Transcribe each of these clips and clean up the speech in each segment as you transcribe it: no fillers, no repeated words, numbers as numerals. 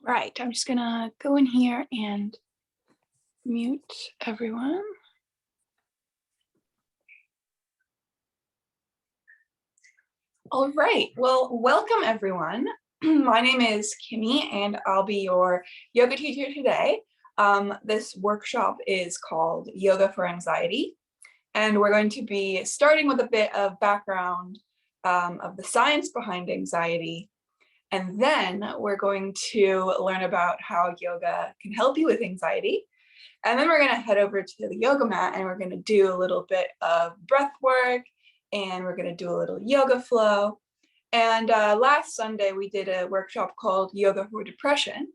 Right, I'm just gonna go in here and mute everyone. All right, well, welcome everyone. My name is Kimmy and I'll be your yoga teacher today. This workshop is called Yoga for Anxiety, and we're going to be starting with a bit of background of the science behind anxiety. And then we're going to learn about how yoga can help you with anxiety. And then we're going to head over to the yoga mat and we're going to do a little bit of breath work and we're going to do a little yoga flow. And last Sunday, we did a workshop called Yoga for Depression.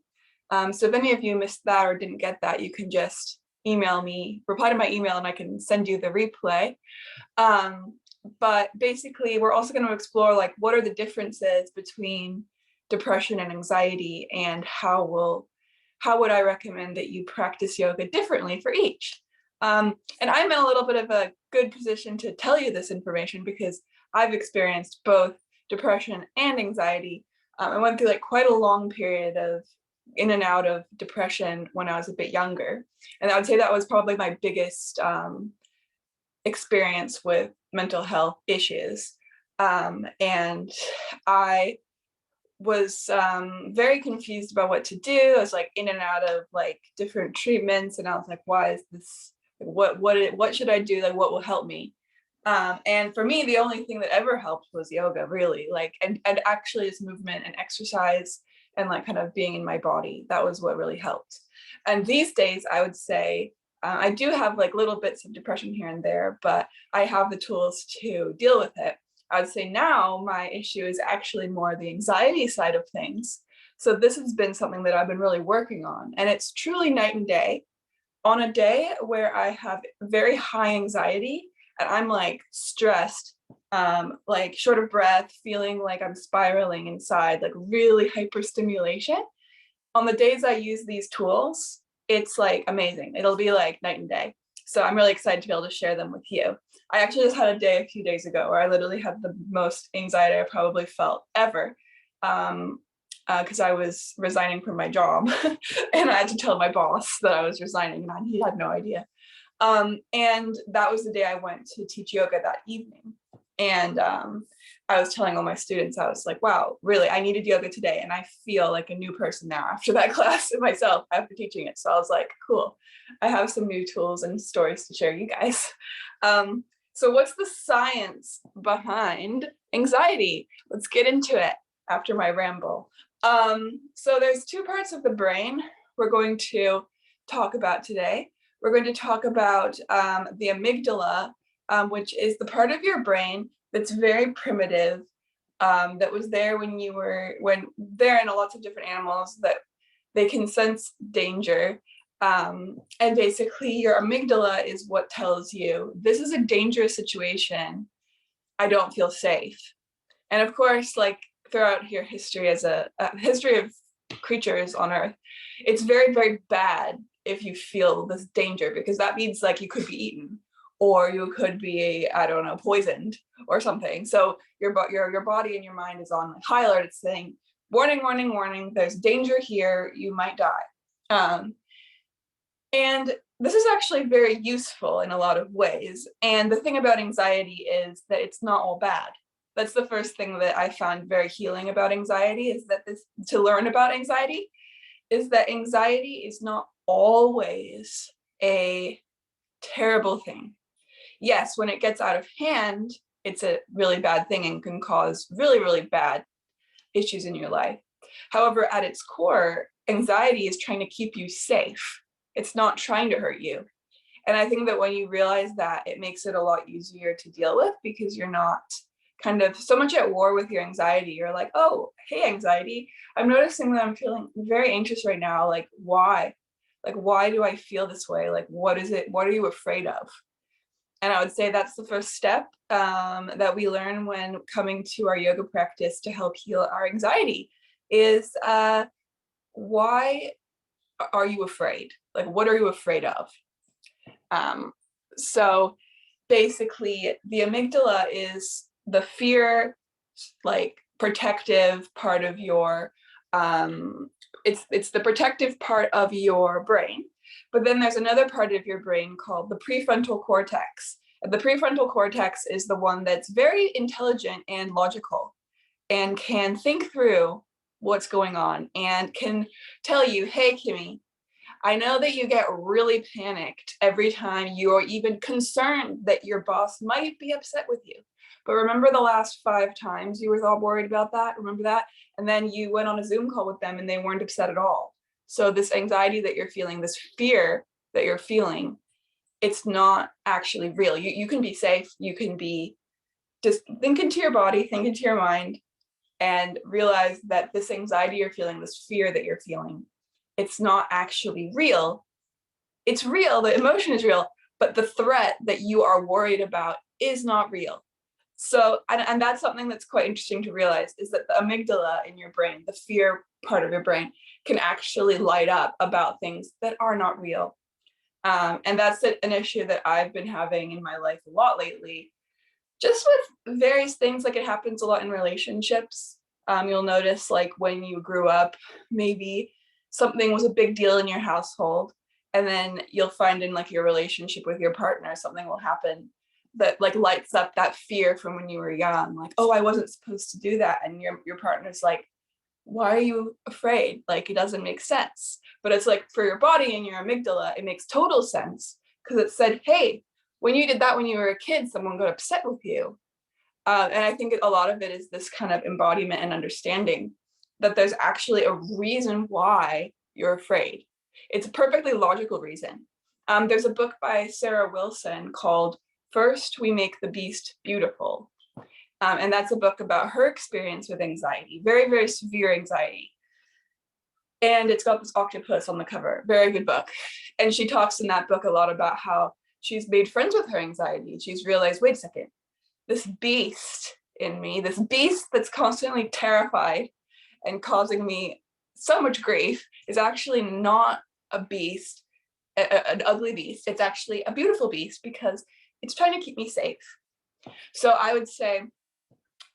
So if any of you missed that or didn't get that, you can just email me, reply to my email, and I can send you the replay. But basically, we're also going to explore like what are the differences between depression and anxiety, and how would I recommend that you practice yoga differently for each. And I'm in a little bit of a good position to tell you this information because I've experienced both depression and anxiety. I went through like quite a long period of in and out of depression when I was a bit younger. And I would say that was probably my biggest experience with mental health issues. And I was very confused about what to do. I was like in and out of like different treatments, and I was like, why is this, what should I do, like what will help me? And for me, the only thing that ever helped was yoga, really, like and actually is movement and exercise and like kind of being in my body. That was what really helped. And these days I would say I do have like little bits of depression here and there, but I have the tools to deal with it. I would say now my issue is actually more the anxiety side of things. So this has been something that I've been really working on, and it's truly night and day. On a day where I have very high anxiety and I'm like stressed, like short of breath, feeling like I'm spiraling inside, like really hyperstimulation. On the days I use these tools, it's like amazing. It'll be like night and day. So I'm really excited to be able to share them with you. I actually just had a day a few days ago where I literally had the most anxiety I probably felt ever, because I was resigning from my job and I had to tell my boss that I was resigning, and he had no idea. And that was the day I went to teach yoga that evening. And I was telling all my students, I was like, wow, really, I needed yoga today. And I feel like a new person now after that class myself, after teaching it. So I was like, cool, I have some new tools and stories to share you guys. So what's the science behind anxiety? Let's get into it after my ramble. So there's two parts of the brain we're going to talk about today. We're going to talk about the amygdala, which is the part of your brain that's very primitive, that was there when there in lots of different animals, that they can sense danger. And basically your amygdala is what tells you, this is a dangerous situation. I don't feel safe. And of course, like throughout your history as a history of creatures on Earth, it's very, very bad if you feel this danger, because that means like you could be eaten or you could be, I don't know, poisoned or something. So your body and your mind is on high alert. It's saying, warning, warning, warning, there's danger here, you might die. And this is actually very useful in a lot of ways. And the thing about anxiety is that it's not all bad. That's the first thing that I found very healing about anxiety, is that to learn about anxiety is that anxiety is not always a terrible thing. Yes, when it gets out of hand, it's a really bad thing and can cause really, really bad issues in your life. However, at its core, anxiety is trying to keep you safe. It's not trying to hurt you. And I think that when you realize that, it makes it a lot easier to deal with, because you're not kind of so much at war with your anxiety. You're like, oh, hey, anxiety, I'm noticing that I'm feeling very anxious right now. Like, why? Like, why do I feel this way? Like, what is it? What are you afraid of? And I would say that's the first step that we learn when coming to our yoga practice to help heal our anxiety is why are you afraid? Like, what are you afraid of? So basically, the amygdala is the fear, like protective part of your it's the protective part of your brain. But then there's another part of your brain called the prefrontal cortex. And the prefrontal cortex is the one that's very intelligent and logical and can think through what's going on and can tell you, hey, Kimmy, I know that you get really panicked every time you are even concerned that your boss might be upset with you. But remember the last 5 times you were all worried about that? Remember that? And then you went on a Zoom call with them and they weren't upset at all. So this anxiety that you're feeling, this fear that you're feeling, it's not actually real. You can be safe. You can be just think into your body, think into your mind, and realize that this anxiety you're feeling, this fear that you're feeling, it's not actually real. It's real, the emotion is real, but the threat that you are worried about is not real. So, and that's something that's quite interesting to realize, is that the amygdala in your brain, the fear part of your brain, can actually light up about things that are not real. And that's an issue that I've been having in my life a lot lately, just with various things. Like, it happens a lot in relationships. You'll notice, like, when you grew up, maybe something was a big deal in your household, and then you'll find in like your relationship with your partner, something will happen that like lights up that fear from when you were young, like, oh, I wasn't supposed to do that. And your partner's like, why are you afraid? Like, it doesn't make sense. But it's like, for your body and your amygdala, it makes total sense, because it said, hey, when you did that when you were a kid, someone got upset with you. And I think a lot of it is this kind of embodiment and understanding that there's actually a reason why you're afraid. It's a perfectly logical reason. There's a book by Sarah Wilson called First We Make the Beast Beautiful. And that's a book about her experience with anxiety, very, very severe anxiety. And it's got this octopus on the cover, very good book. And she talks in that book a lot about how she's made friends with her anxiety. She's realized, wait a second, this beast in me, this beast that's constantly terrified and causing me so much grief, is actually not a beast, an ugly beast. It's actually a beautiful beast, because it's trying to keep me safe. So I would say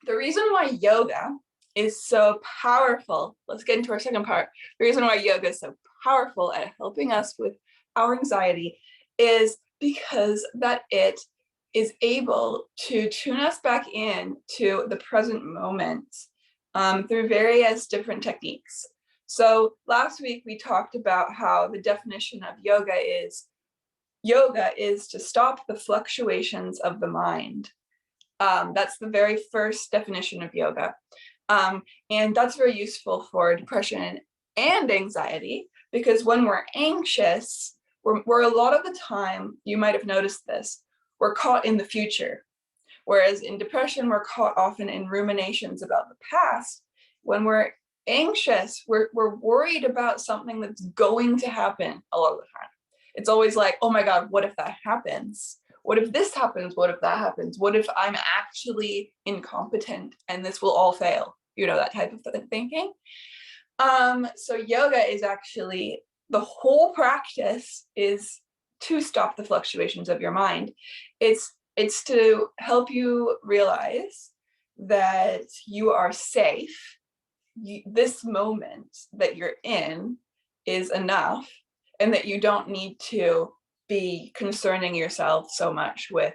the reason why yoga is so powerful, let's get into our second part. The reason why yoga is so powerful at helping us with our anxiety is because that it is able to tune us back in to the present moment through various different techniques. So last week we talked about how the definition of yoga is to stop the fluctuations of the mind. That's the very first definition of yoga. And that's very useful for depression and anxiety, because when we're anxious, we're a lot of the time, you might have noticed this, we're caught in the future. Whereas in depression, we're caught often in ruminations about the past. When we're anxious, we're worried about something that's going to happen a lot of the time. It's always like, oh my God, what if that happens? What if this happens? What if that happens? What if I'm actually incompetent and this will all fail? You know, that type of thinking. So yoga is actually, the whole practice is to stop the fluctuations of your mind. It's to help you realize that you are safe. This moment that you're in is enough, and that you don't need to be concerning yourself so much with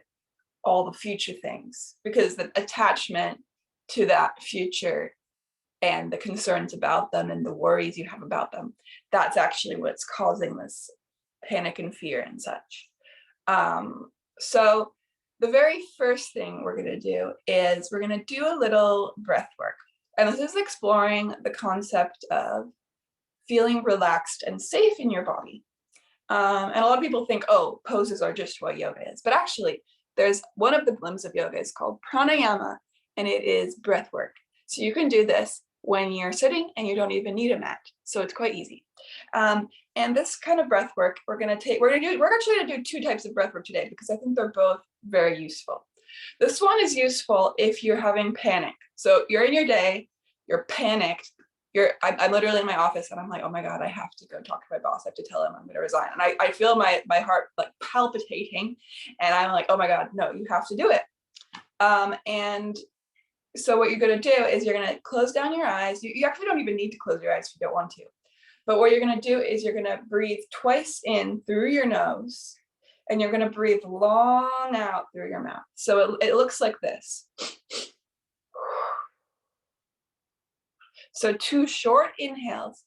all the future things, because the attachment to that future and the concerns about them and the worries you have about them, that's actually what's causing this panic and fear and such. So the very first thing we're going to do is we're going to do a little breath work. And this is exploring the concept of feeling relaxed and safe in your body. And a lot of people think, oh, poses are just what yoga is. But actually, there's one of the limbs of yoga is called Pranayama, and it is breath work. So you can do this when you're sitting and you don't even need a mat. So it's quite easy. And this kind of breath work, we're actually going to do 2 types of breath work today, because I think they're both very useful. This one is useful if you're having panic. So you're in your day, you're panicked. I'm literally in my office and I'm like, oh my God, I have to go talk to my boss. I have to tell him I'm going to resign. And I feel my heart like palpitating, and I'm like, oh my God, no, you have to do it. And so what you're going to do is you're going to close down your eyes. You actually don't even need to close your eyes if you don't want to. But what you're going to do is you're going to breathe twice in through your nose, and you're going to breathe long out through your mouth. So it looks like this. So 2 short inhales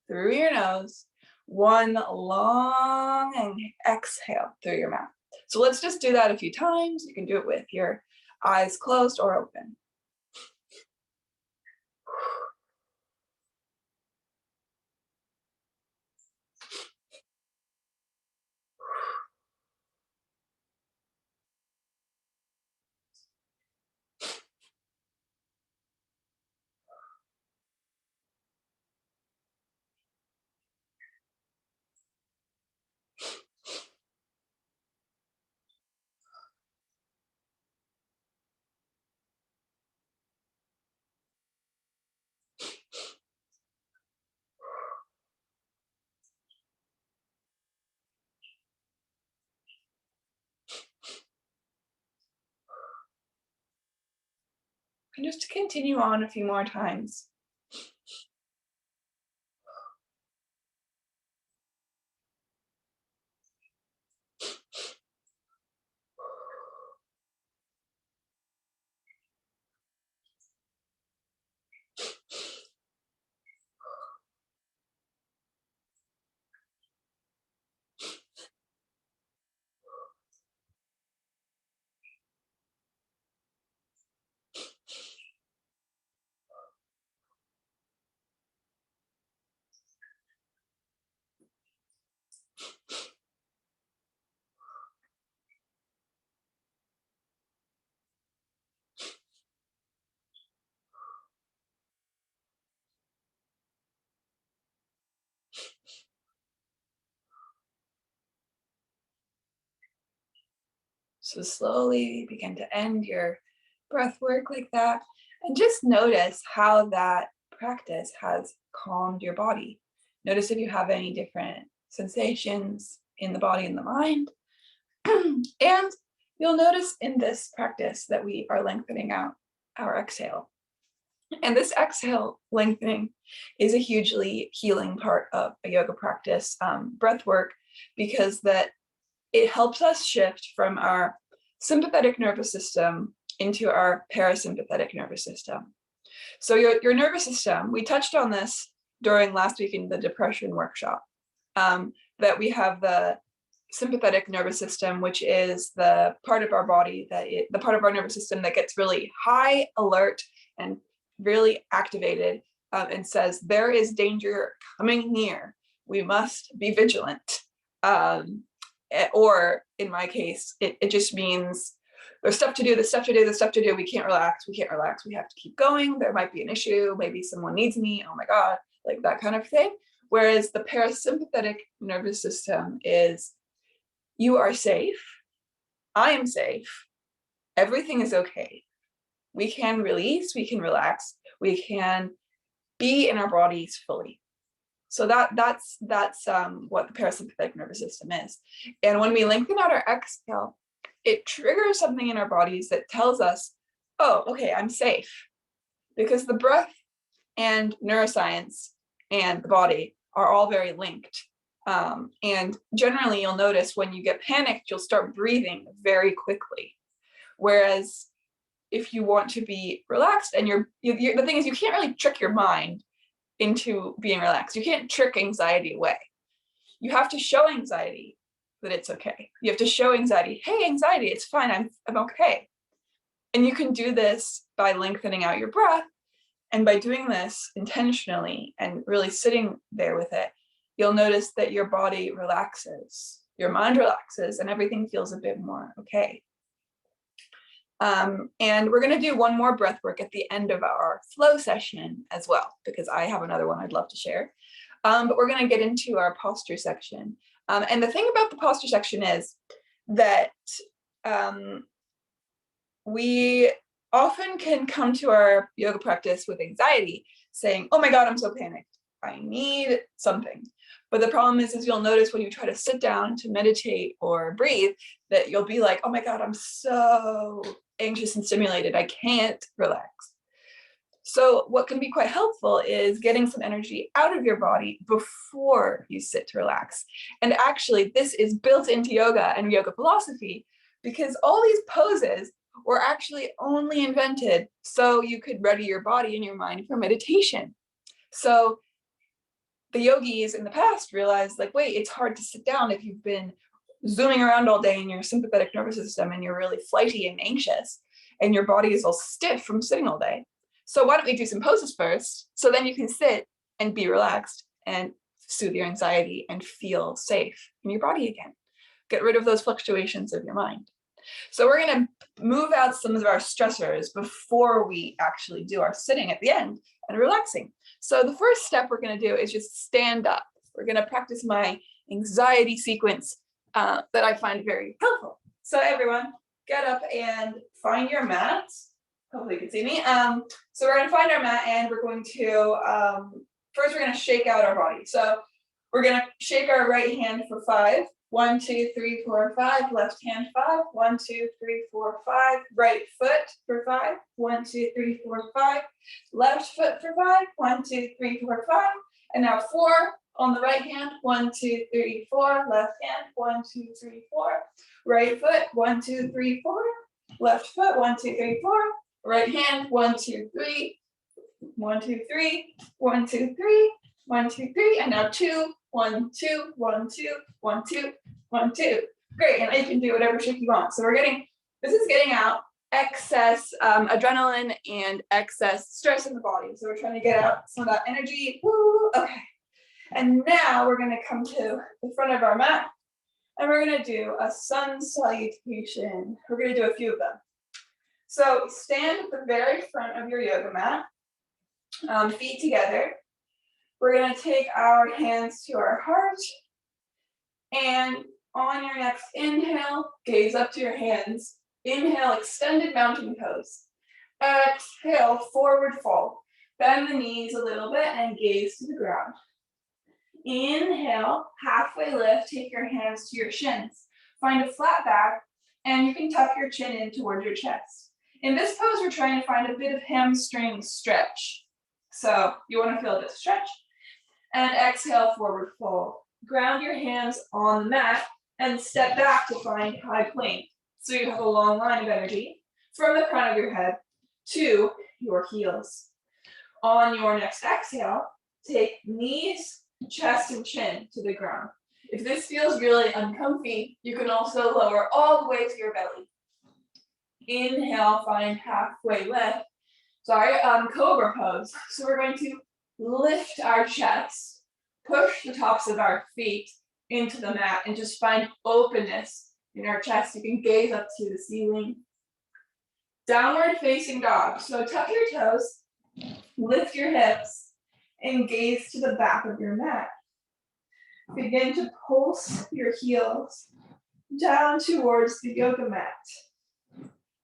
through your nose, 1 long exhale through your mouth. So let's just do that a few times. You can do it with your eyes closed or open. And just to continue on a few more times. So slowly begin to end your breath work like that. And just notice how that practice has calmed your body. Notice if you have any different sensations in the body and the mind. And you'll notice in this practice that we are lengthening out our exhale. And this exhale lengthening is a hugely healing part of a yoga practice, breath work, because that it helps us shift from our sympathetic nervous system into our parasympathetic nervous system. So your nervous system, we touched on this during last week in the depression workshop, that we have the sympathetic nervous system, which is the part of our body the part of our nervous system that gets really high alert and really activated, and says there is danger coming near. We must be vigilant. Or in my case, it just means there's stuff to do, there's stuff to do, there's stuff to do. We can't relax. We have to keep going. There might be an issue. Maybe someone needs me. Oh my God, like that kind of thing. Whereas the parasympathetic nervous system is, you are safe. I am safe. Everything is okay. We can release, we can relax, we can be in our bodies fully. So that's what the parasympathetic nervous system is. And when we lengthen out our exhale, it triggers something in our bodies that tells us, oh, okay, I'm safe. Because the breath and neuroscience and the body are all very linked. And generally you'll notice when you get panicked, you'll start breathing very quickly. Whereas if you want to be relaxed, and the thing is, you can't really trick your mind into being relaxed. You can't trick anxiety away. You have to show anxiety that it's okay. You have to show anxiety, hey, anxiety, it's fine, I'm okay. And you can do this by lengthening out your breath. And by doing this intentionally and really sitting there with it, you'll notice that your body relaxes, your mind relaxes, and everything feels a bit more okay. And we're going to do one more breath work at the end of our flow session as well, because I have another one I'd love to share. But we're going to get into our posture section. And the thing about the posture section is that we often can come to our yoga practice with anxiety, saying, oh my God, I'm so panicked. I need something. But the problem is you'll notice when you try to sit down to meditate or breathe, that you'll be like, oh my God, I'm so anxious and stimulated. I can't relax. So what can be quite helpful is getting some energy out of your body before you sit to relax. And actually, this is built into yoga and yoga philosophy because all these poses were actually only invented so you could ready your body and your mind for meditation. So the yogis in the past realized, like, wait, it's hard to sit down if you've been zooming around all day in your sympathetic nervous system and you're really flighty and anxious and your body is all stiff from sitting all day. So why don't we do some poses first, so then you can sit and be relaxed and soothe your anxiety and feel safe in your body again. Get rid of those fluctuations of your mind. So we're going to move out some of our stressors before we actually do our sitting at the end and relaxing. So the first step we're going to do is just stand up. We're going to practice my anxiety sequence that I find very helpful. So everyone, get up and find your mat. Hopefully you can see me. So we're going to find our mat and we're going to, first we're going to shake out our body. So we're going to shake our right hand for 5. 1, 2, 3, 4, 5. Left hand 5. 1, 2, 3, 4, 5. Right foot for 5. 1, 2, 3, 4, 5. Left foot for 5. 1, 2, 3, 4, 5. And now 4 on the right hand. 1, 2, 3, 4. Left hand. 1, 2, 3, 4. Right foot. 1, 2, 3, 4. Left foot. 1, 2, 3, 4. Right hand. 1, 2, 3. 1, 2, 3. 1, 2, 3. 1, 2, 3. And now 2. 1, 2, 1, 2, 1, 2, 1, 2. Great, and you can do whatever shape you want. So this is getting out excess adrenaline and excess stress in the body. So we're trying to get out some of that energy. Woo, okay. And now we're gonna come to the front of our mat and we're gonna do a sun salutation. We're gonna do a few of them. So stand at the very front of your yoga mat, feet together. We're going to take our hands to our heart, and on your next inhale, gaze up to your hands. Inhale, extended mountain pose. Exhale, forward fold. Bend the knees a little bit and gaze to the ground. Inhale, halfway lift, take your hands to your shins. Find a flat back, and you can tuck your chin in towards your chest. In this pose, we're trying to find a bit of hamstring stretch. So you want to feel this stretch. And exhale, forward fold. Ground your hands on the mat and step back to find high plank. So you have a long line of energy from the crown of your head to your heels. On your next exhale, take knees, chest, and chin to the ground. If this feels really uncomfy, you can also lower all the way to your belly. Inhale, find halfway lift. Cobra pose. So we're going to lift our chest, push the tops of our feet into the mat, and just find openness in our chest. You can gaze up to the ceiling. Downward facing dog. So tuck your toes, lift your hips, and gaze to the back of your mat. Begin to pulse your heels down towards the yoga mat.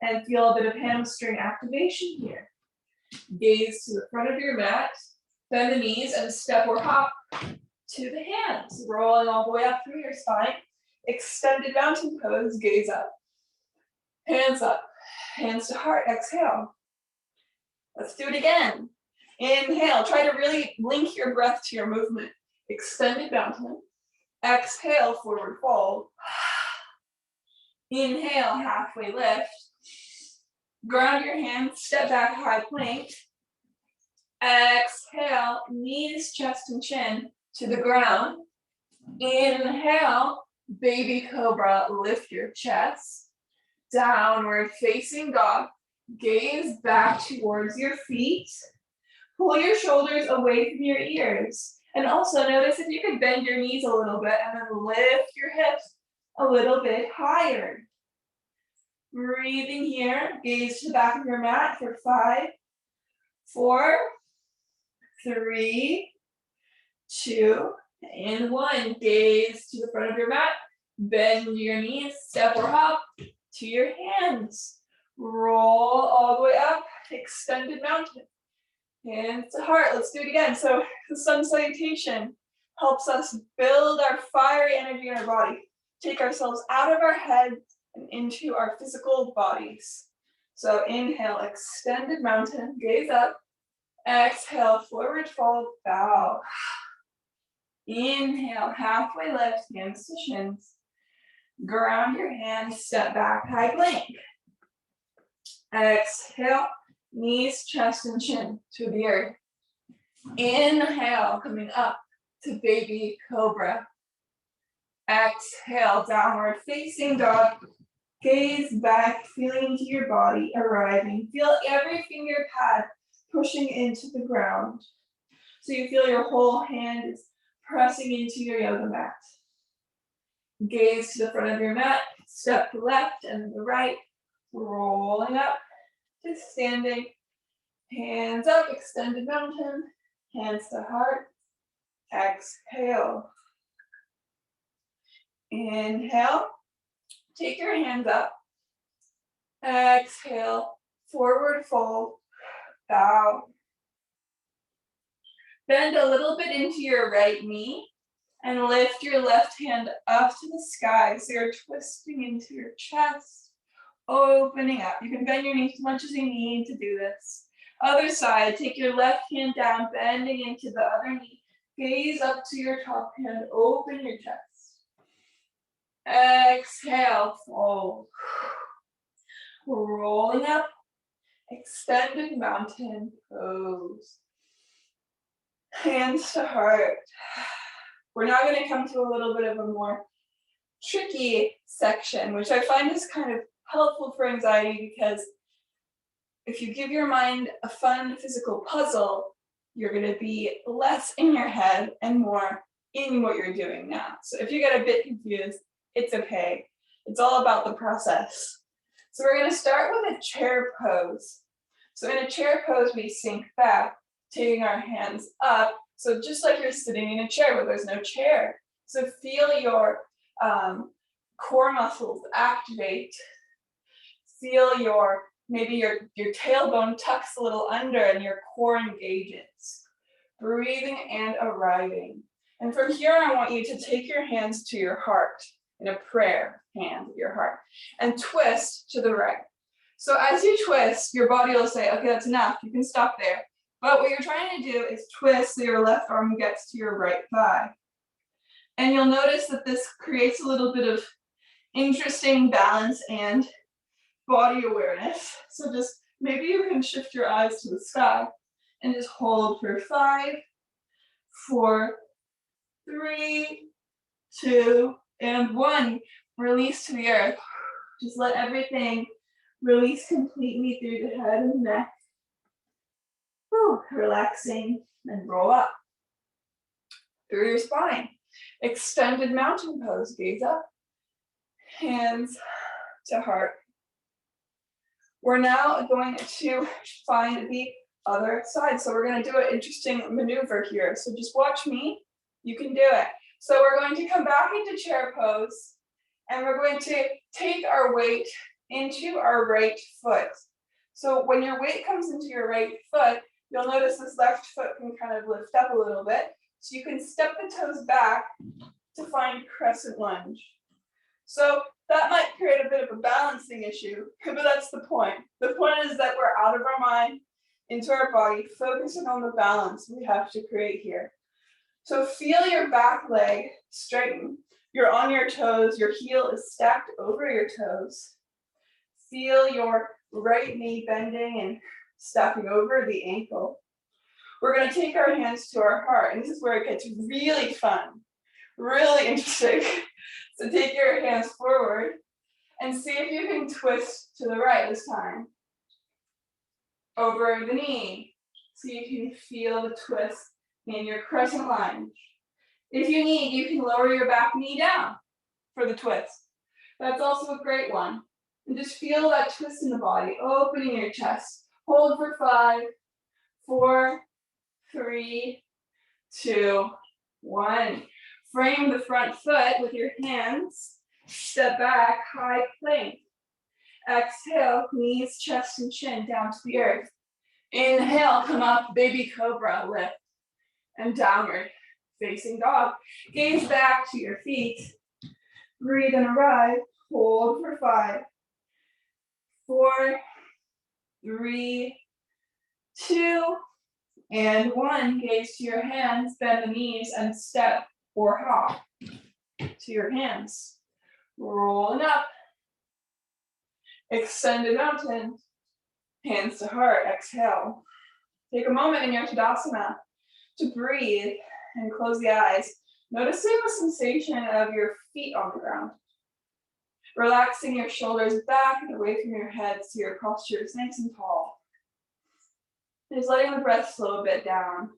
And feel a bit of hamstring activation here. Gaze to the front of your mat. Bend the knees and step or hop to the hands, rolling all the way up through your spine. Extended mountain pose, gaze up. Hands up, hands to heart, exhale. Let's do it again. Inhale, try to really link your breath to your movement. Extended mountain. Exhale, forward fold. Inhale, halfway lift. Ground your hands, step back, high plank. Exhale, knees, chest, and chin to the ground. Inhale, baby cobra, lift your chest. Downward facing dog, gaze back towards your feet. Pull your shoulders away from your ears. And also notice if you could bend your knees a little bit and then lift your hips a little bit higher. Breathing here, gaze to the back of your mat for 5, 4, 3, 2, and 1. Gaze to the front of your mat. Bend your knees, step or hop to your hands. Roll all the way up, extended mountain. Hands to heart. Let's do it again. So the sun salutation helps us build our fiery energy in our body. Take ourselves out of our head and into our physical bodies. So inhale, extended mountain, gaze up. Exhale, forward fold, bow. Inhale, halfway lift, hands to shins. Ground your hands, step back, high plank. Exhale, knees, chest, and chin to the earth. Inhale, coming up to baby cobra. Exhale, downward facing dog. Gaze back, feeling into your body, arriving. Feel every finger pad pushing into the ground. So you feel your whole hand is pressing into your yoga mat. Gaze to the front of your mat, step to the left and the right, rolling up to standing. Hands up, extended mountain, hands to heart. Exhale. Inhale, take your hands up. Exhale, forward fold, bow. Bend a little bit into your right knee and lift your left hand up to the sky. So you're twisting into your chest, opening up. You can bend your knees as much as you need to do this. Other side, take your left hand down, bending into the other knee. Gaze up to your top hand, open your chest. Exhale, fold. Rolling up, extended mountain pose. Hands to heart. We're now going to come to a little bit of a more tricky section, which I find is kind of helpful for anxiety because if you give your mind a fun physical puzzle, you're going to be less in your head and more in what you're doing now. So if you get a bit confused, it's okay. It's all about the process. So we're going to start with a chair pose. So in a chair pose, we sink back, taking our hands up. So just like you're sitting in a chair, but there's no chair. So feel your core muscles activate. Feel maybe your tailbone tucks a little under and your core engages. Breathing and arriving. And from here, I want you to take your hands to your heart in a prayer hand at your heart and twist to the right. So as you twist, your body will say, okay, that's enough. You can stop there. But what you're trying to do is twist so your left arm gets to your right thigh. And you'll notice that this creates a little bit of interesting balance and body awareness. So just maybe you can shift your eyes to the sky and just hold for 5, 4, 3, 2, and 1. Release to the earth. Just let everything release completely through the head and neck. Whew, relaxing and roll up through your spine. Extended mountain pose, gaze up, hands to heart. We're now going to find the other side. So we're going to do an interesting maneuver here. So just watch me. You can do it. So we're going to come back into chair pose and we're going to take our weight into our right foot. So when your weight comes into your right foot, you'll notice this left foot can kind of lift up a little bit. So you can step the toes back to find crescent lunge. So that might create a bit of a balancing issue, but that's the point. The point is that we're out of our mind, into our body, focusing on the balance we have to create here. So feel your back leg straighten. You're on your toes, your heel is stacked over your toes. Feel your right knee bending and stepping over the ankle. We're going to take our hands to our heart, and this is where it gets really fun, really interesting. So take your hands forward and see if you can twist to the right this time. Over the knee. See if you can feel the twist in your crescent lunge. If you need, you can lower your back knee down for the twist. That's also a great one. And just feel that twist in the body, opening your chest. Hold for 5, 4, 3, 2, 1. Frame the front foot with your hands. Step back, high plank. Exhale, knees, chest, and chin down to the earth. Inhale, come up, baby cobra, lift. And downward facing dog. Gaze back to your feet. Breathe and arrive. Hold for 5, 4, 3, 2, And 1, gaze to your hands, bend the knees, and step or hop to your hands. Rolling up. Extended mountain. Hands to heart, exhale. Take a moment in your Tadasana to breathe and close the eyes, noticing the sensation of your feet on the ground. Relaxing your shoulders back and away from your head so your posture is nice and tall. Just letting the breath slow a bit down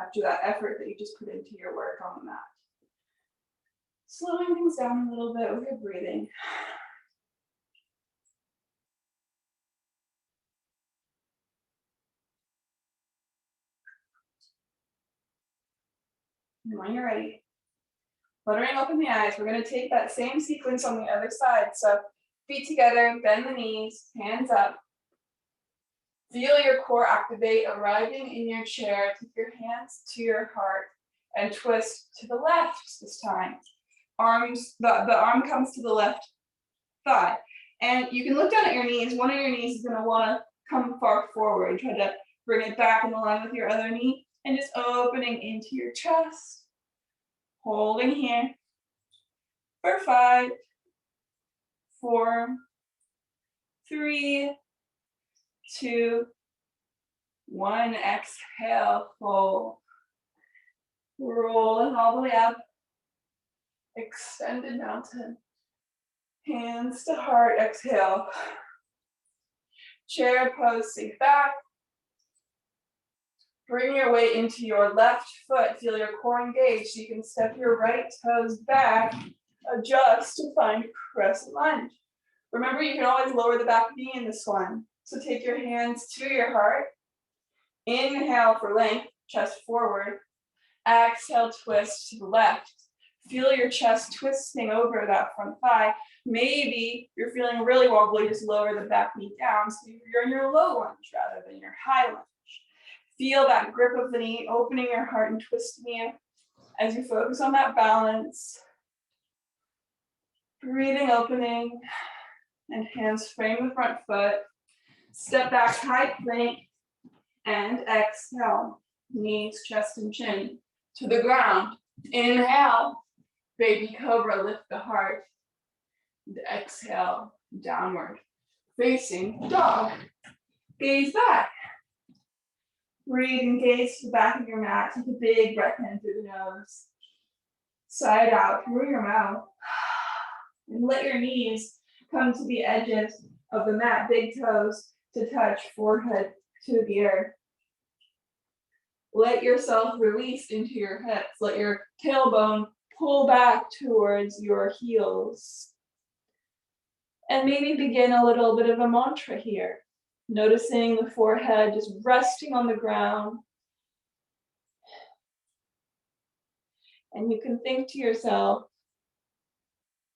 after that effort that you just put into your work on the mat. Slowing things down a little bit with your breathing. And when you're ready, fluttering open the eyes, we're going to take that same sequence on the other side. So feet together, bend the knees, hands up. Feel your core activate, arriving in your chair. Take your hands to your heart and twist to the left this time. The arm comes to the left thigh. And you can look down at your knees. One of your knees is going to want to come far forward. Try to bring it back in line with your other knee. And just opening into your chest. Holding here for 5, 4, 3, 2, 1. Exhale, fold. Rolling all the way up. Extended mountain. Hands to heart, exhale. Chair pose, sink back. Bring your weight into your left foot. Feel your core engaged. You can step your right toes back. Adjust to find crescent lunge. Remember, you can always lower the back knee in this one. So take your hands to your heart. Inhale for length, chest forward. Exhale, twist to the left. Feel your chest twisting over that front thigh. Maybe you're feeling really wobbly, just lower the back knee down so you're in your low lunge rather than your high lunge. Feel that grip of the knee, opening your heart and twisting it as you focus on that balance. Breathing, opening, and hands frame the front foot. Step back, high plank, and exhale. Knees, chest, and chin to the ground. Inhale, baby cobra, lift the heart. And exhale, downward facing dog. Gaze back. Breathe and gaze to the back of your mat. Take a big breath in through the nose. Side out through your mouth. And let your knees come to the edges of the mat, big toes to touch, forehead to the earth. Let yourself release into your hips. Let your tailbone pull back towards your heels. And maybe begin a little bit of a mantra here. Noticing the forehead just resting on the ground. And you can think to yourself,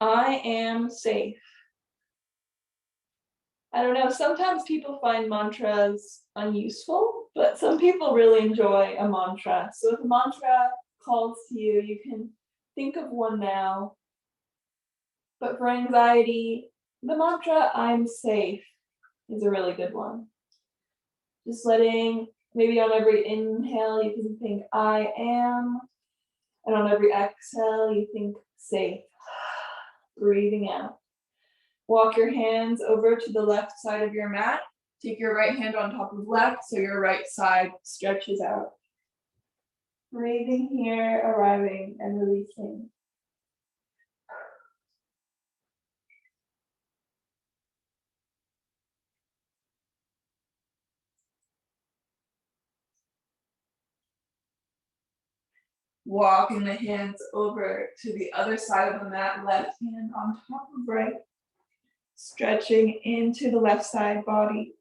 I am safe. I don't know, sometimes people find mantras unuseful, but some people really enjoy a mantra. So if a mantra calls to you, you can think of one now. But for anxiety, the mantra, I'm safe, is a really good one. Just letting, maybe on every inhale, you can think, I am. And on every exhale, you think, safe. Breathing out. Walk your hands over to the left side of your mat. Take your right hand on top of left so your right side stretches out. Breathing here, arriving and releasing. Walking the hands over to the other side of the mat, left hand on top of right. Stretching into the left side body.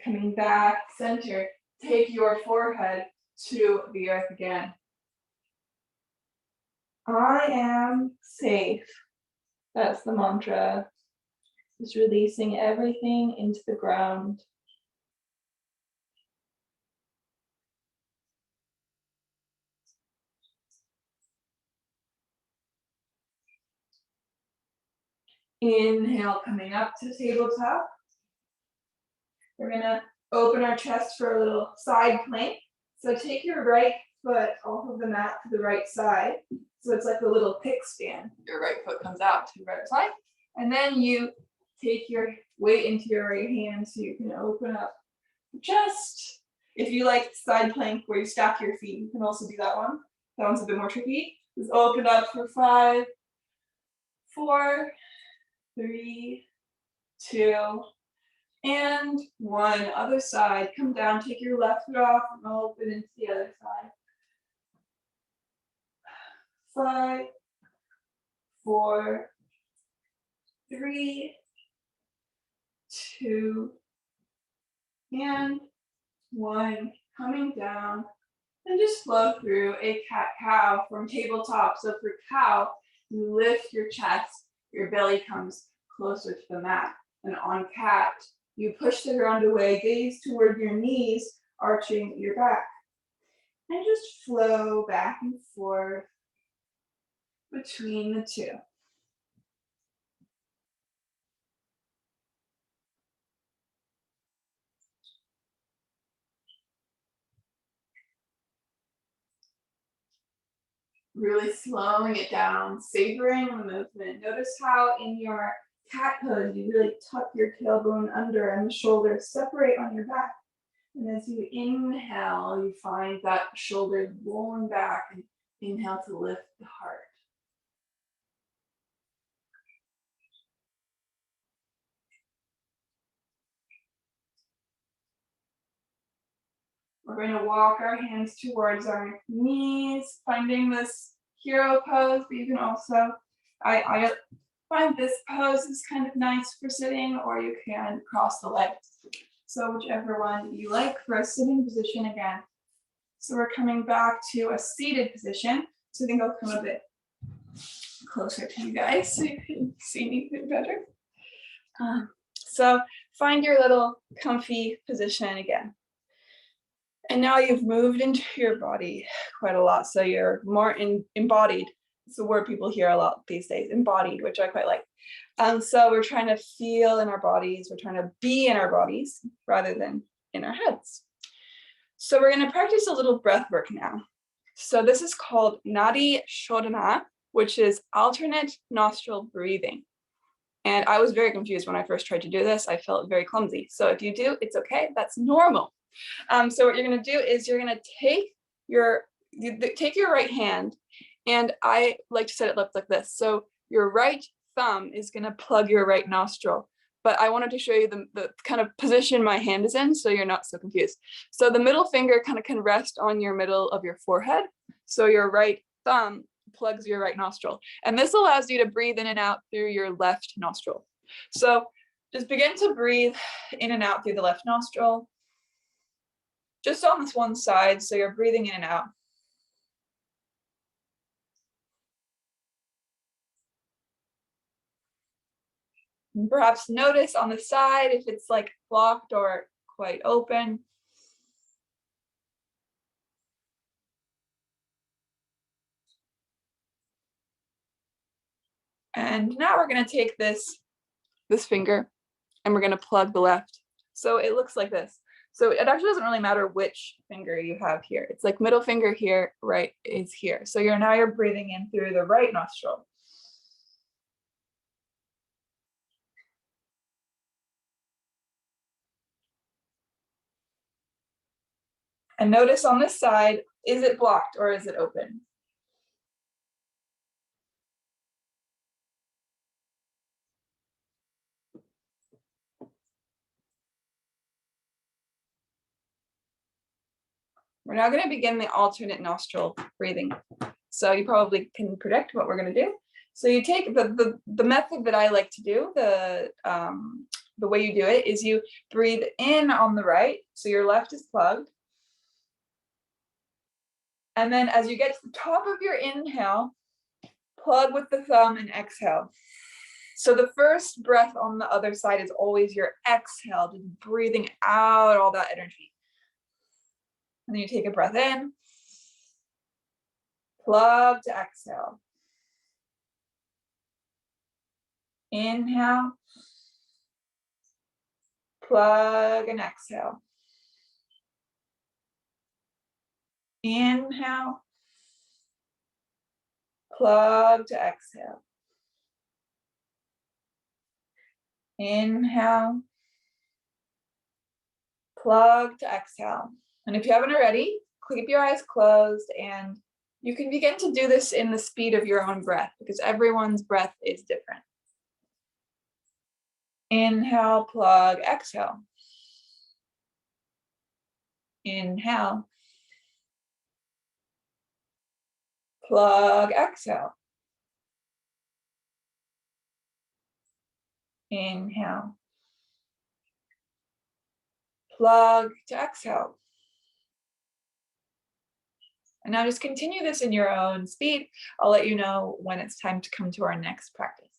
Coming back, center. Take your forehead to the earth again. I am safe. That's the mantra. Just releasing everything into the ground. Inhale, coming up to tabletop. We're gonna open our chest for a little side plank. So take your right foot off of the mat to the right side. So it's like a little kickstand. Your right foot comes out to the right side. And then you take your weight into your right hand so you can open up. Just, if you like side plank where you stack your feet, you can also do that one. That one's a bit more tricky. Just open up for 5, 4, 3, 2, and 1. Other side. Come down, take your left foot off and open into the other side. 5, 4, 3, 2, and 1. Coming down. And just flow through a cat-cow from tabletop. So for cow, you lift your chest, your belly comes closer to the mat. And on cat, you push the ground away, gaze toward your knees, arching your back. And just flow back and forth between the two. Really slowing it down, savoring the movement. Notice how in your cat pose, you really tuck your tailbone under and the shoulders separate on your back. And as you inhale, you find that shoulders rolling back and inhale to lift the heart. We're going to walk our hands towards our knees, finding this hero pose, but you can also, I find this pose is kind of nice for sitting, or you can cross the legs. So whichever one you like for a sitting position again. So we're coming back to a seated position. So I think I'll come a bit closer to you guys so you can see me a bit better. So find your little comfy position again. And now you've moved into your body quite a lot. So you're more embodied. It's the word people hear a lot these days, embodied, which I quite like. So we're trying to feel in our bodies. We're trying to be in our bodies rather than in our heads. So we're going to practice a little breath work now. So this is called Nadi Shodhana, which is alternate nostril breathing. And I was very confused when I first tried to do this. I felt very clumsy. So if you do, it's okay. That's normal. So what you're going to do is you're going to take your right hand, and I like to set it up like this. So your right thumb is going to plug your right nostril. But I wanted to show you the kind of position my hand is in so you're not so confused. So the middle finger kind of can rest on your middle of your forehead. So your right thumb plugs your right nostril. And this allows you to breathe in and out through your left nostril. So just begin to breathe in and out through the left nostril. Just on this one side, so you're breathing in and out. And perhaps notice on the side if it's like blocked or quite open. And now we're going to take this finger and we're going to plug the left. So it looks like this. So it actually doesn't really matter which finger you have here. It's like middle finger here, right is here. So you're breathing in through the right nostril. And notice on this side, is it blocked or is it open? We're now going to begin the alternate nostril breathing. So you probably can predict what we're going to do. So you take the method that I like to do, the way you do it is you breathe in on the right, so your left is plugged. And then as you get to the top of your inhale, plug with the thumb and exhale. So the first breath on the other side is always your exhale, just breathing out all that energy. And then you take a breath in, plug to exhale. Inhale. Plug and exhale. Inhale. Plug to exhale. Inhale. Plug to exhale. And if you haven't already, keep your eyes closed, and you can begin to do this in the speed of your own breath because everyone's breath is different. Inhale, plug, exhale. Inhale. Plug, exhale. Inhale. Plug to exhale. And now just continue this in your own speed. I'll let you know when it's time to come to our next practice.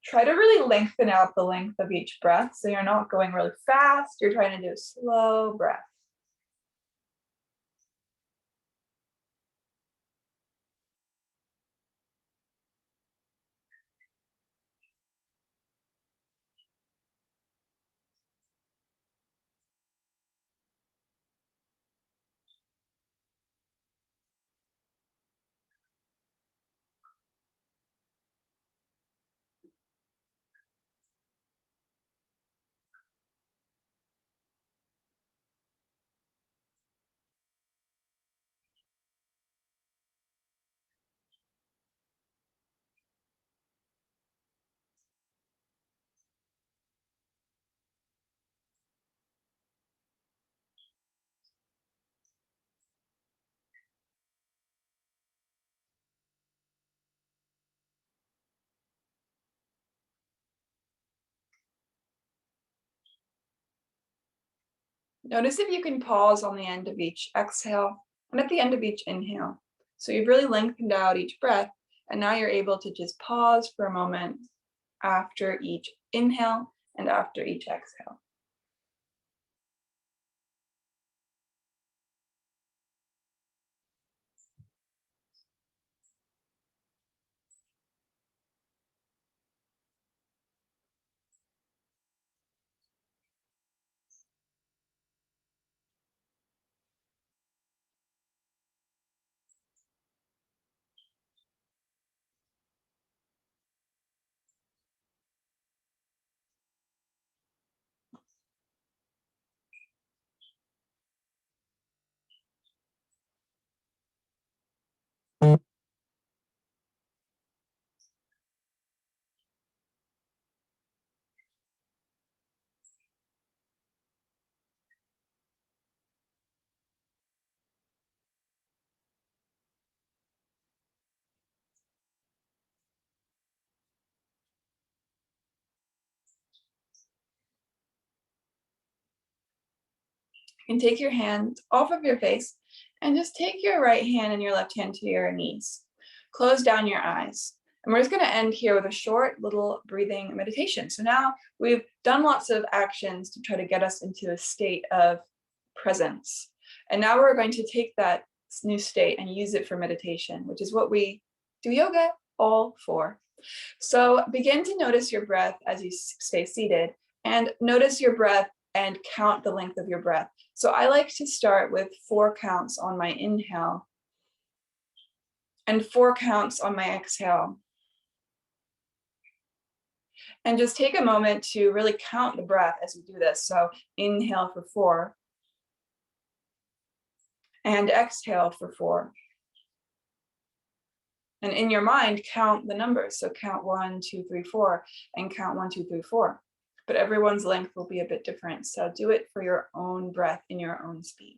Try to really lengthen out the length of each breath. So you're not going really fast. You're trying to do a slow breath. Notice if you can pause on the end of each exhale and at the end of each inhale. So you've really lengthened out each breath, and now you're able to just pause for a moment after each inhale and after each exhale. You can take your hand off of your face and just take your right hand and your left hand to your knees. Close down your eyes. And we're just going to end here with a short little breathing meditation. So now we've done lots of actions to try to get us into a state of presence. And now we're going to take that new state and use it for meditation, which is what we do yoga all for. So begin to notice your breath as you stay seated, and notice your breath and count the length of your breath. So I like to start with 4 counts on my inhale and 4 counts on my exhale. And just take a moment to really count the breath as we do this. So inhale for 4 and exhale for 4. And in your mind, count the numbers. So count 1, 2, 3, 4, and count 1, 2, 3, 4. But everyone's length will be a bit different. So do it for your own breath in your own speed.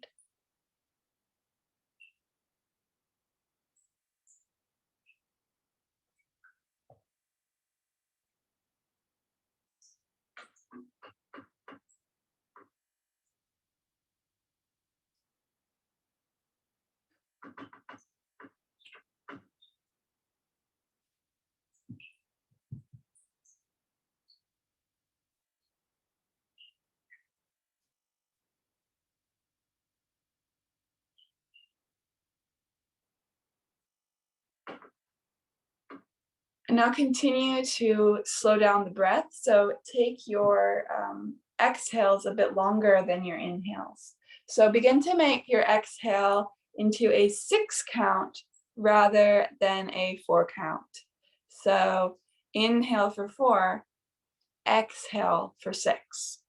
And now continue to slow down the breath. So take your exhales a bit longer than your inhales. So begin to make your exhale into a 6 count rather than a 4 count. So inhale for 4, exhale for 6.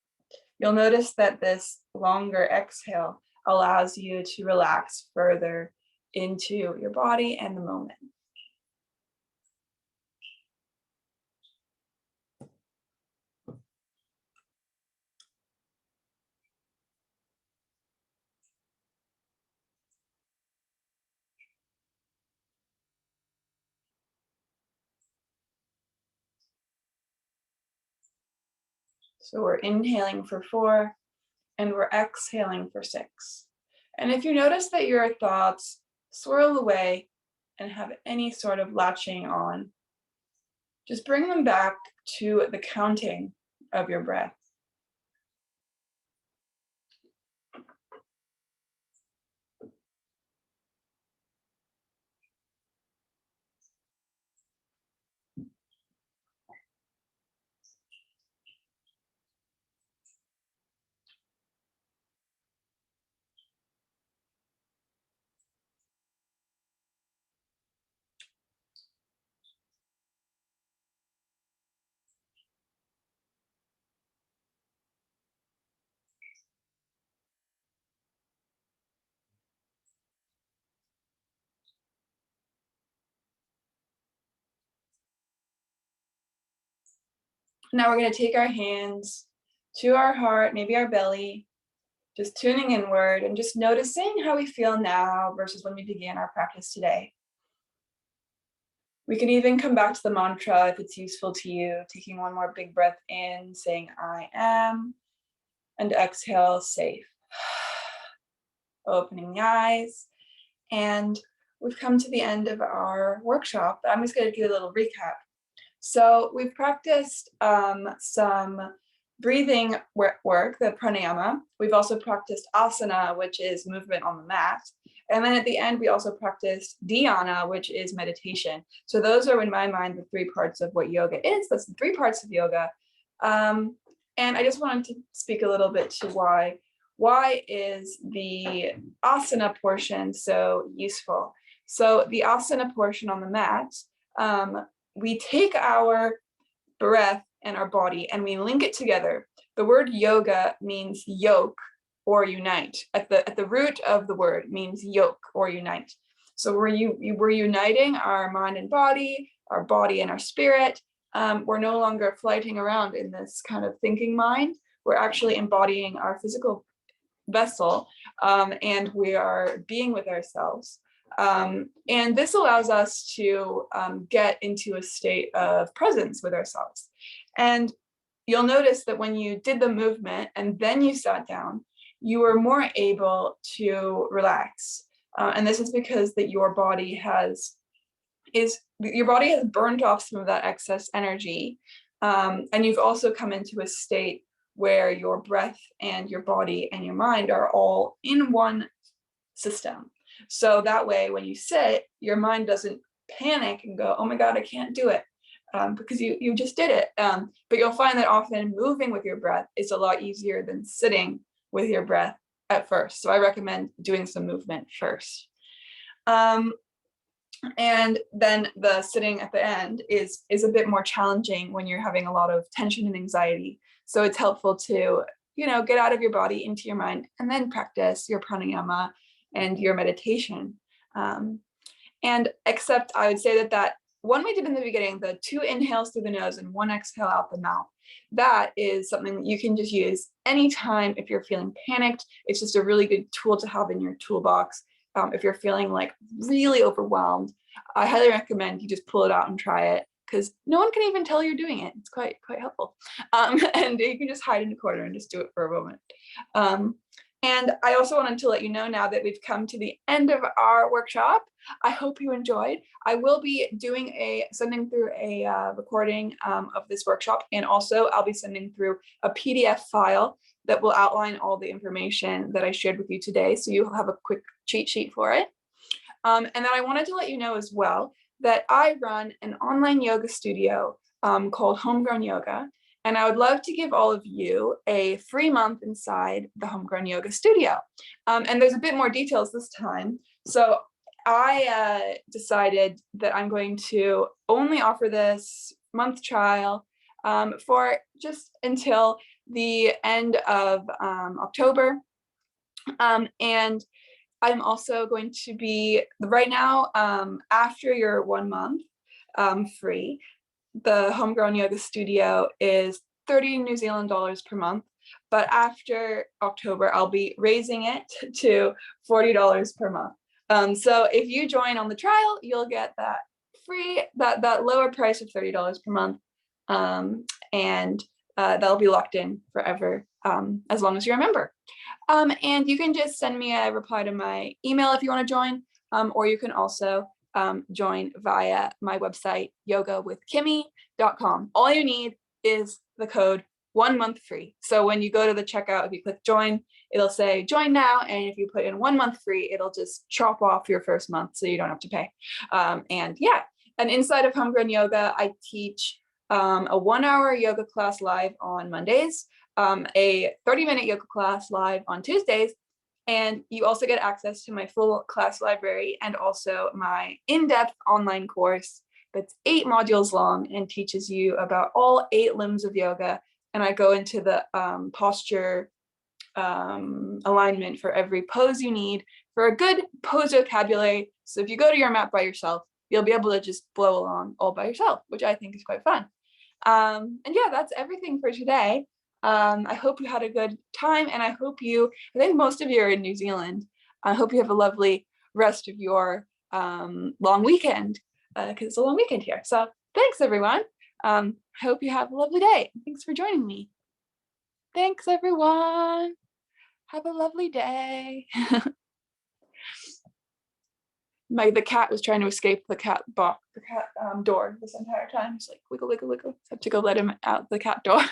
You'll notice that this longer exhale allows you to relax further into your body and the moment. So we're inhaling for 4 and we're exhaling for 6. And if you notice that your thoughts swirl away and have any sort of latching on, just bring them back to the counting of your breath. Now we're going to take our hands to our heart, maybe our belly, just tuning inward and just noticing how we feel now versus when we began our practice today. We can even come back to the mantra if it's useful to you, taking one more big breath in, saying I am, and exhale, safe. Opening the eyes, and we've come to the end of our workshop. I'm just going to do a little recap. So we've practiced some breathing work, the pranayama. We've also practiced asana, which is movement on the mat. And then at the end, we also practiced dhyana, which is meditation. So those are, in my mind, the 3 parts of what yoga is. That's the 3 parts of yoga. And I just wanted to speak a little bit to why is the asana portion so useful? So the asana portion on the mat, we take our breath and our body and we link it together. The word yoga means yoke or unite. At the root of the word means yoke or unite. So we're uniting our mind and body, our body and our spirit. We're no longer floating around in this kind of thinking mind. We're actually embodying our physical vessel, and we are being with ourselves. And this allows us to get into a state of presence with ourselves. And you'll notice that when you did the movement and then you sat down, you were more able to relax. And this is because that your body has burned off some of that excess energy. And you've also come into a state where your breath and your body and your mind are all in one system. So that way, when you sit, your mind doesn't panic and go, oh my God, I can't do it, because you just did it. But you'll find that often moving with your breath is a lot easier than sitting with your breath at first. So I recommend doing some movement first. And then the sitting at the end is a bit more challenging when you're having a lot of tension and anxiety. So it's helpful to, get out of your body into your mind and then practice your pranayama and your meditation. And except I would say that one we did in the beginning, the 2 inhales through the nose and 1 exhale out the mouth, that is something that you can just use anytime if you're feeling panicked. It's just a really good tool to have in your toolbox. If you're feeling like really overwhelmed, I highly recommend you just pull it out and try it, because no one can even tell you're doing it. It's quite helpful. And you can just hide in the corner and just do it for a moment. And I also wanted to let you know now that we've come to the end of our workshop. I hope you enjoyed. I will be sending through a recording of this workshop, and also I'll be sending through a PDF file that will outline all the information that I shared with you today, so you'll have a quick cheat sheet for it. And then I wanted to let you know as well that I run an online yoga studio called Homegrown Yoga. And I would love to give all of you a free month inside the Homegrown Yoga studio. And there's a bit more details this time. So I decided that I'm going to only offer this month trial for just until the end of October. And I'm also going to be, right now, after your 1 month free, the Homegrown Yoga Studio is 30 New Zealand dollars per month. But after October, I'll be raising it to $40 per month. So if you join on the trial, you'll get that free, that lower price of $30 per month. And that'll be locked in forever, as long as you're a member. And you can just send me a reply to my email if you want to join, or you can also join via my website, yogawithkimmy.com. All you need is the code 1 month free. So when you go to the checkout, if you click join, it'll say join now. And if you put in 1 month free, it'll just chop off your first month so you don't have to pay. And yeah, and inside of Homegrown Yoga, I teach a 1-hour yoga class live on Mondays, a 30-minute yoga class live on Tuesdays, and you also get access to my full class library and also my in-depth online course that's 8 modules long and teaches you about all 8 limbs of yoga. And I go into the posture alignment for every pose you need for a good pose vocabulary. So if you go to your mat by yourself, you'll be able to just blow along all by yourself, which I think is quite fun. And yeah, that's everything for today. I hope you had a good time, and I think most of you are in New Zealand. I hope you have a lovely rest of your long weekend, because it's a long weekend here. So thanks, everyone. I hope you have a lovely day. Thanks for joining me. Thanks, everyone. Have a lovely day. The cat was trying to escape the cat door this entire time. He's like wiggle, wiggle, wiggle. So I have to go let him out the cat door.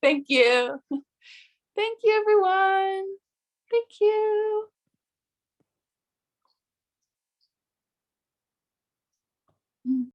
Thank you. Thank you, everyone. Thank you.